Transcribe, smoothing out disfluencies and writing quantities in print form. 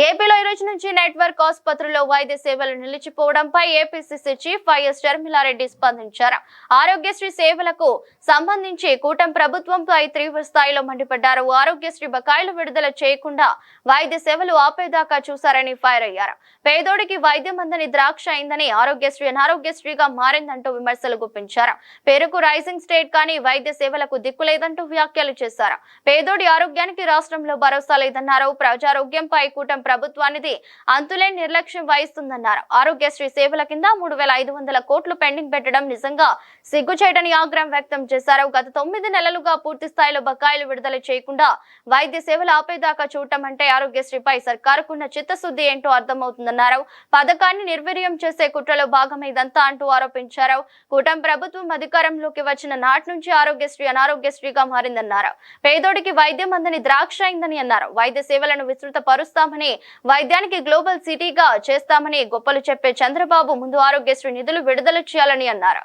ఏపీలో ఈ రోజు నుంచి నెట్వర్క్ ఆసుపత్రుల్లో వైద్య సేవలు నిలిచిపోవడంపై ఏపీసీసీ చీఫ్ వైఎస్ షర్మిలారెడ్డి స్పందించారు. ఆరోగ్యశ్రీ సేవలకు సంబంధించి కూటమి ప్రభుత్వంపై తీవ్ర స్థాయిలో మండిపడ్డారు. ఆరోగ్యశ్రీ బకాయిలు విడుదల చేయకుండా వైద్య సేవలు ఆపేదాకా చూశారని ఫైర్ అయ్యారు. పేదోడికి వైద్యం అందని ద్రాక్ష అయిందని, ఆరోగ్యశ్రీ అనారోగ్యశ్రీగా మారిందంటూ విమర్శలు గుప్పించారు. పేరుకు రైజింగ్ స్టేట్ కానీ వైద్య సేవలకు దిక్కులేదంటూ వ్యాఖ్యలు చేశారు. పేదోడి ఆరోగ్యానికి రాష్ట్రంలో భరోసా లేదన్నారు. ప్రజారోగ్యంపై కూటమి ప్రభుత్వానికి అంతులేని నిర్లక్ష్యం వహిస్తుందన్నారు. ఆరోగ్యశ్రీ సేవల కింద 3,500 కోట్లు పెండింగ్ పెట్టడం నిజంగా సిగ్గుచేటని ఆగ్రహం వ్యక్తం చేశారు. గత 9 నెలలుగా పూర్తి స్థాయిలో బకాయిలు విడుదల చేయకుండా వైద్య సేవలు ఆపేదాకా చూడటం అంటే ఆరోగ్యశ్రీపై సర్కారుకున్న చిత్తశుద్ధి ఏంటో అర్థమవుతుందన్నారు. పథకాన్ని నిర్వీర్యం చేసే కుట్రలో భాగమే ఇదంతా అంటూ ఆరోపించారు. కూటమి ప్రభుత్వం అధికారంలోకి వచ్చిన నాటి నుంచి ఆరోగ్యశ్రీ అనారోగ్యశ్రీగా మారిందన్నారు. పేదోడికి వైద్యం అందని ద్రాక్ష అయిందని అన్నారు. వైద్య సేవలను విస్తృత పరుస్తామని, వైద్యానికి గ్లోబల్ సిటీగా చేస్తామని గొప్పలు చెప్పే చంద్రబాబు ముందు ఆరోగ్యశ్రీ నిధులు విడుదల చేయాలని అన్నారు.